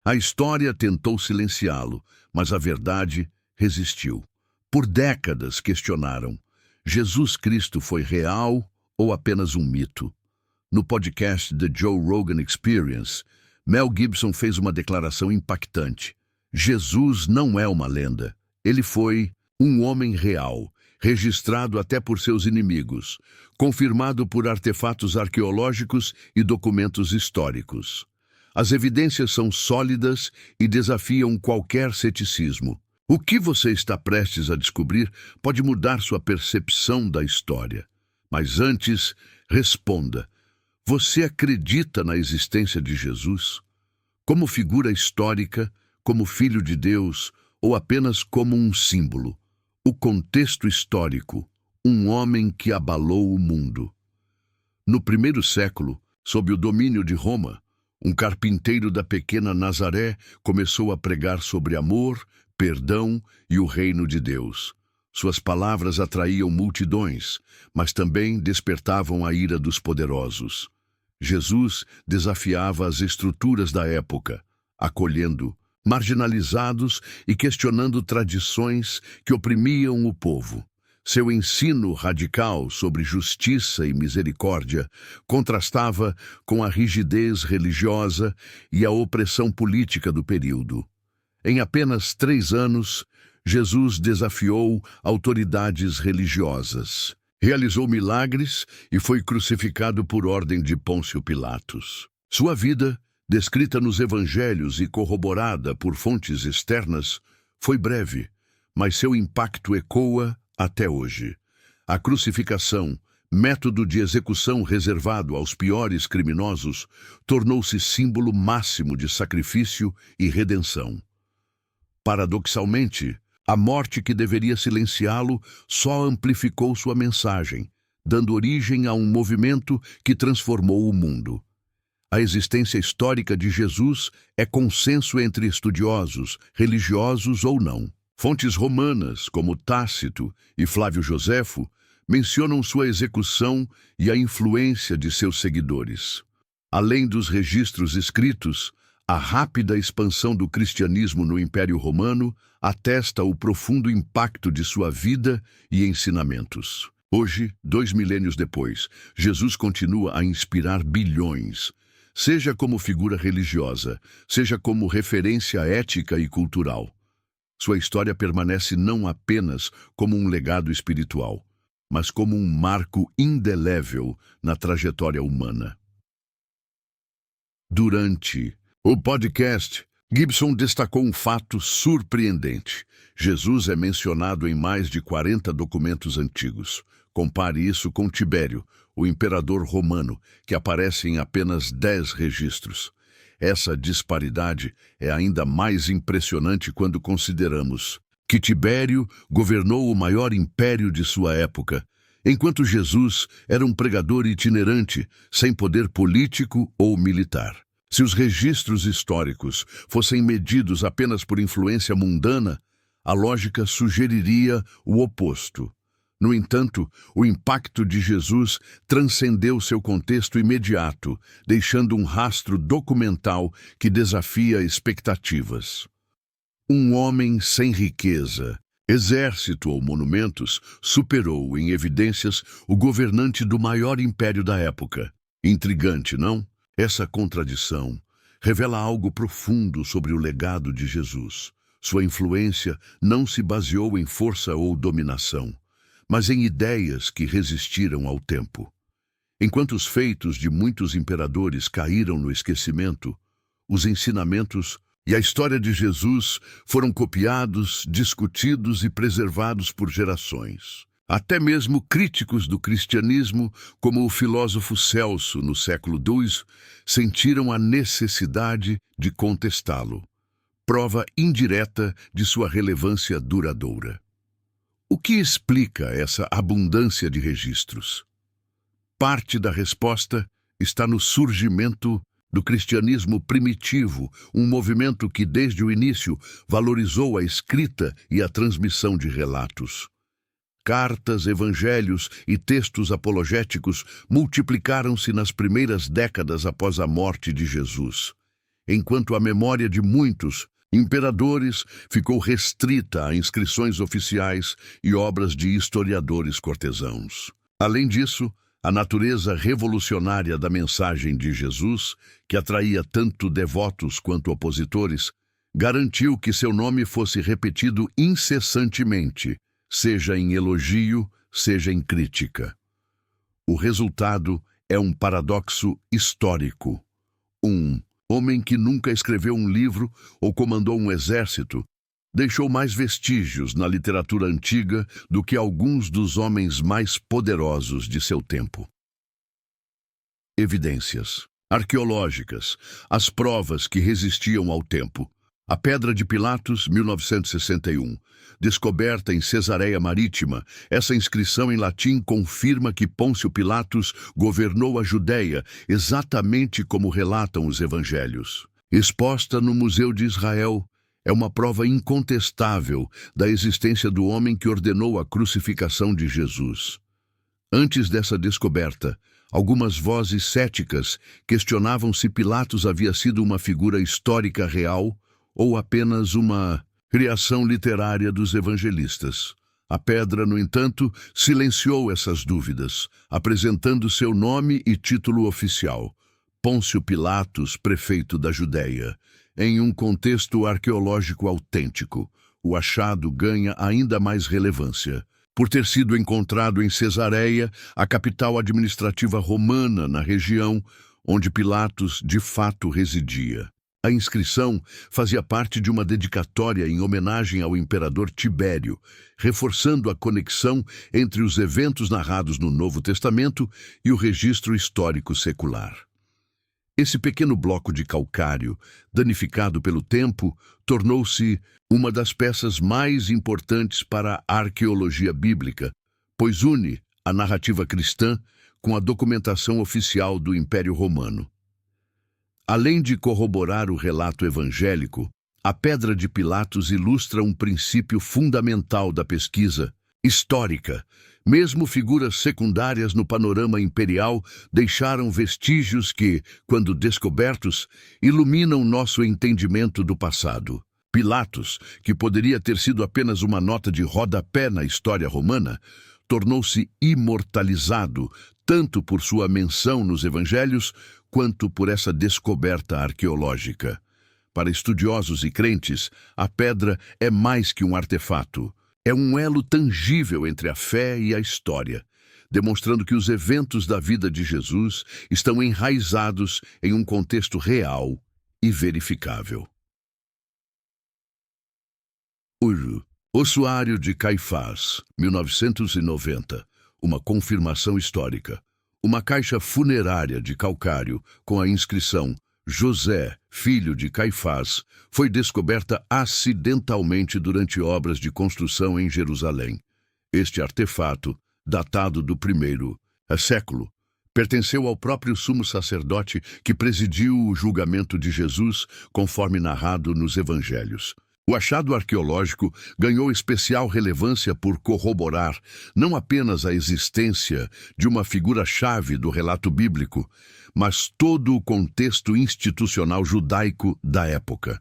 A história tentou silenciá-lo, mas a verdade resistiu. Por décadas questionaram: Jesus Cristo foi real ou apenas um mito? No podcast The Joe Rogan Experience, Mel Gibson fez uma declaração impactante. Jesus não é uma lenda. Ele foi um homem real, registrado até por seus inimigos, confirmado por artefatos arqueológicos e documentos históricos. As evidências são sólidas e desafiam qualquer ceticismo. O que você está prestes a descobrir pode mudar sua percepção da história. Mas antes, responda: você acredita na existência de Jesus? Como figura histórica, como filho de Deus ou apenas como um símbolo? O contexto histórico: um homem que abalou o mundo. No primeiro século, sob o domínio de Roma, um carpinteiro da pequena Nazaré começou a pregar sobre amor, perdão e o reino de Deus. Suas palavras atraíam multidões, mas também despertavam a ira dos poderosos. Jesus desafiava as estruturas da época, acolhendo marginalizados e questionando tradições que oprimiam o povo. Seu ensino radical sobre justiça e misericórdia contrastava com a rigidez religiosa e a opressão política do período. Em apenas 3 anos, Jesus desafiou autoridades religiosas, realizou milagres e foi crucificado por ordem de Pôncio Pilatos. Sua vida, descrita nos evangelhos e corroborada por fontes externas, foi breve, mas seu impacto ecoa até hoje. A crucificação, método de execução reservado aos piores criminosos, tornou-se símbolo máximo de sacrifício e redenção. Paradoxalmente, a morte que deveria silenciá-lo só amplificou sua mensagem, dando origem a um movimento que transformou o mundo. A existência histórica de Jesus é consenso entre estudiosos, religiosos ou não. Fontes romanas, como Tácito e Flávio Joséfo, mencionam sua execução e a influência de seus seguidores. Além dos registros escritos, a rápida expansão do cristianismo no Império Romano atesta o profundo impacto de sua vida e ensinamentos. Hoje, 2 milênios depois, Jesus continua a inspirar bilhões, seja como figura religiosa, seja como referência ética e cultural. Sua história permanece não apenas como um legado espiritual, mas como um marco indelével na trajetória humana. Durante o podcast, Gibson destacou um fato surpreendente. Jesus é mencionado em mais de 40 documentos antigos. Compare isso com Tibério, o imperador romano, que aparece em apenas 10 registros. Essa disparidade é ainda mais impressionante quando consideramos que Tibério governou o maior império de sua época, enquanto Jesus era um pregador itinerante, sem poder político ou militar. Se os registros históricos fossem medidos apenas por influência mundana, a lógica sugeriria o oposto. No entanto, o impacto de Jesus transcendeu seu contexto imediato, deixando um rastro documental que desafia expectativas. Um homem sem riqueza, exército ou monumentos superou em evidências o governante do maior império da época. Intrigante, não? Essa contradição revela algo profundo sobre o legado de Jesus. Sua influência não se baseou em força ou dominação, mas em ideias que resistiram ao tempo. Enquanto os feitos de muitos imperadores caíram no esquecimento, os ensinamentos e a história de Jesus foram copiados, discutidos e preservados por gerações. Até mesmo críticos do cristianismo, como o filósofo Celso, no século II, sentiram a necessidade de contestá-lo, prova indireta de sua relevância duradoura. O que explica essa abundância de registros? Parte da resposta está no surgimento do cristianismo primitivo, um movimento que desde o início valorizou a escrita e a transmissão de relatos. Cartas, evangelhos e textos apologéticos multiplicaram-se nas primeiras décadas após a morte de Jesus. enquanto a memória de muitos imperadores ficou restrita a inscrições oficiais e obras de historiadores cortesãos. Além disso, a natureza revolucionária da mensagem de Jesus, que atraía tanto devotos quanto opositores, garantiu que seu nome fosse repetido incessantemente, seja em elogio, seja em crítica. O resultado é um paradoxo histórico. Um homem que nunca escreveu um livro ou comandou um exército deixou mais vestígios na literatura antiga do que alguns dos homens mais poderosos de seu tempo. Evidências arqueológicas, as provas que resistiam ao tempo. A Pedra de Pilatos, 1961. Descoberta em Cesareia Marítima, essa inscrição em latim confirma que Pôncio Pilatos governou a Judéia, exatamente como relatam os evangelhos. Exposta no Museu de Israel, é uma prova incontestável da existência do homem que ordenou a crucificação de Jesus. Antes dessa descoberta, algumas vozes céticas questionavam se Pilatos havia sido uma figura histórica real ou apenas uma criação literária dos evangelistas. A pedra, no entanto, silenciou essas dúvidas, apresentando seu nome e título oficial: Pôncio Pilatos, prefeito da Judéia. Em um contexto arqueológico autêntico, o achado ganha ainda mais relevância, por ter sido encontrado em Cesareia, a capital administrativa romana na região onde Pilatos de fato residia. A inscrição fazia parte de uma dedicatória em homenagem ao imperador Tibério, reforçando a conexão entre os eventos narrados no Novo Testamento e o registro histórico secular. Esse pequeno bloco de calcário, danificado pelo tempo, tornou-se uma das peças mais importantes para a arqueologia bíblica, pois une a narrativa cristã com a documentação oficial do Império Romano. Além de corroborar o relato evangélico, a Pedra de Pilatos ilustra um princípio fundamental da pesquisa histórica. Mesmo figuras secundárias no panorama imperial deixaram vestígios que, quando descobertos, iluminam nosso entendimento do passado. Pilatos, que poderia ter sido apenas uma nota de rodapé na história romana, tornou-se imortalizado tanto por sua menção nos evangelhos quanto por essa descoberta arqueológica. Para estudiosos e crentes, a pedra é mais que um artefato. É um elo tangível entre a fé e a história, demonstrando que os eventos da vida de Jesus estão enraizados em um contexto real e verificável. O Ossuário de Caifás, 1990, uma confirmação histórica. Uma caixa funerária de calcário com a inscrição José, filho de Caifás, foi descoberta acidentalmente durante obras de construção em Jerusalém. Este artefato, datado do primeiro século, pertenceu ao próprio sumo sacerdote que presidiu o julgamento de Jesus, conforme narrado nos evangelhos. O achado arqueológico ganhou especial relevância por corroborar não apenas a existência de uma figura-chave do relato bíblico, mas todo o contexto institucional judaico da época.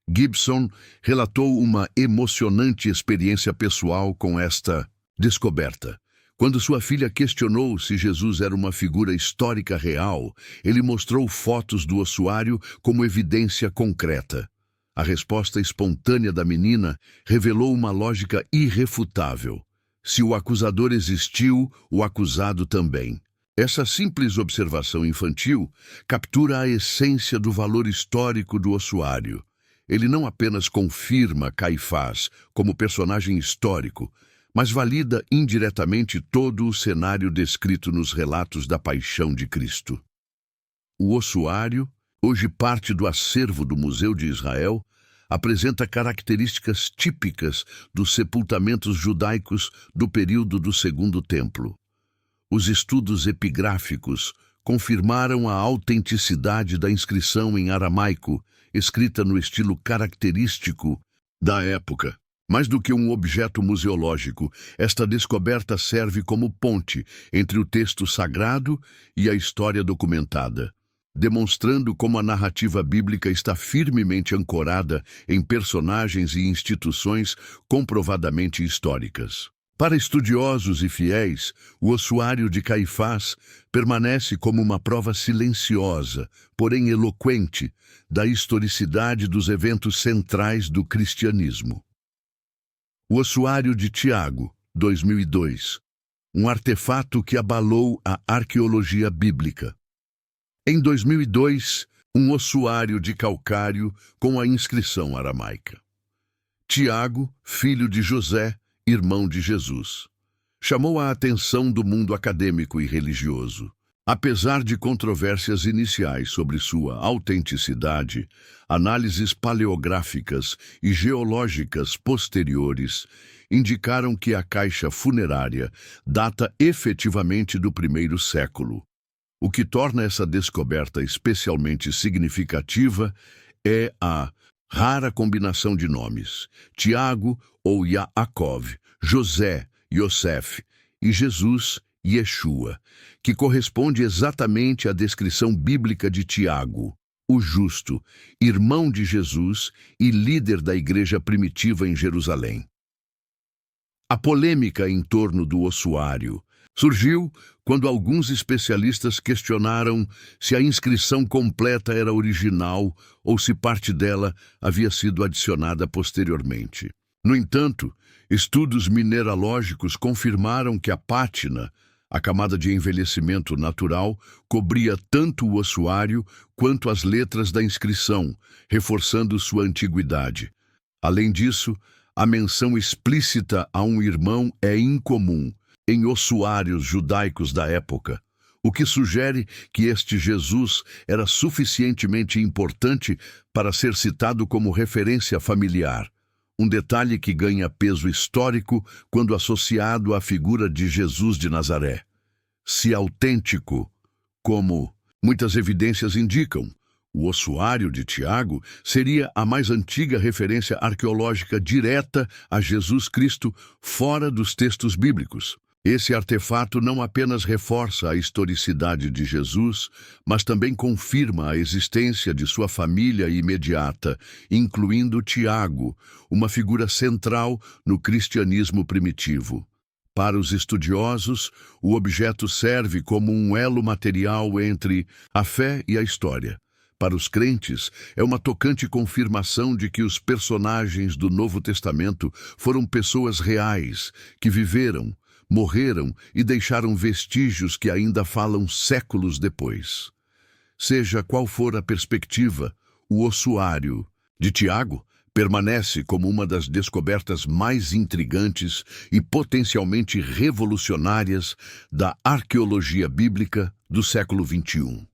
Gibson relatou uma emocionante experiência pessoal com esta descoberta. Quando sua filha questionou se Jesus era uma figura histórica real, ele mostrou fotos do ossuário como evidência concreta. A resposta espontânea da menina revelou uma lógica irrefutável. Se o acusador existiu, o acusado também. Essa simples observação infantil captura a essência do valor histórico do ossuário. Ele não apenas confirma Caifás como personagem histórico, mas valida indiretamente todo o cenário descrito nos relatos da paixão de Cristo. O ossuário, hoje parte do acervo do Museu de Israel, apresenta características típicas dos sepultamentos judaicos do período do Segundo Templo. Os estudos epigráficos confirmaram a autenticidade da inscrição em aramaico, escrita no estilo característico da época. Mais do que um objeto museológico, esta descoberta serve como ponte entre o texto sagrado e a história documentada. demonstrando como a narrativa bíblica está firmemente ancorada em personagens e instituições comprovadamente históricas. Para estudiosos e fiéis, o ossuário de Caifás permanece como uma prova silenciosa, porém eloquente, da historicidade dos eventos centrais do cristianismo. O ossuário de Tiago, 2002, um artefato que abalou a arqueologia bíblica. Em 2002, um ossuário de calcário com a inscrição aramaica: Tiago, filho de José, irmão de Jesus. Chamou a atenção do mundo acadêmico e religioso. Apesar de controvérsias iniciais sobre sua autenticidade, análises paleográficas e geológicas posteriores indicaram que a caixa funerária data efetivamente do primeiro século. O que torna essa descoberta especialmente significativa é a rara combinação de nomes: Tiago ou Yaakov, José, Yosef e Jesus, Yeshua, que corresponde exatamente à descrição bíblica de Tiago, o justo, irmão de Jesus e líder da igreja primitiva em Jerusalém. A polêmica em torno do ossuário surgiu quando alguns especialistas questionaram se a inscrição completa era original ou se parte dela havia sido adicionada posteriormente. No entanto, estudos mineralógicos confirmaram que a pátina, a camada de envelhecimento natural, cobria tanto o ossuário quanto as letras da inscrição, reforçando sua antiguidade. Além disso, a menção explícita a um irmão é incomum em ossuários judaicos da época, o que sugere que este Jesus era suficientemente importante para ser citado como referência familiar, um detalhe que ganha peso histórico quando associado à figura de Jesus de Nazaré. Se autêntico, como muitas evidências indicam, o ossuário de Tiago seria a mais antiga referência arqueológica direta a Jesus Cristo fora dos textos bíblicos. Esse artefato não apenas reforça a historicidade de Jesus, mas também confirma a existência de sua família imediata, incluindo Tiago, uma figura central no cristianismo primitivo. Para os estudiosos, o objeto serve como um elo material entre a fé e a história. Para os crentes, é uma tocante confirmação de que os personagens do Novo Testamento foram pessoas reais, que viveram, morreram e deixaram vestígios que ainda falam séculos depois. Seja qual for a perspectiva, o ossuário de Tiago permanece como uma das descobertas mais intrigantes e potencialmente revolucionárias da arqueologia bíblica do século XXI.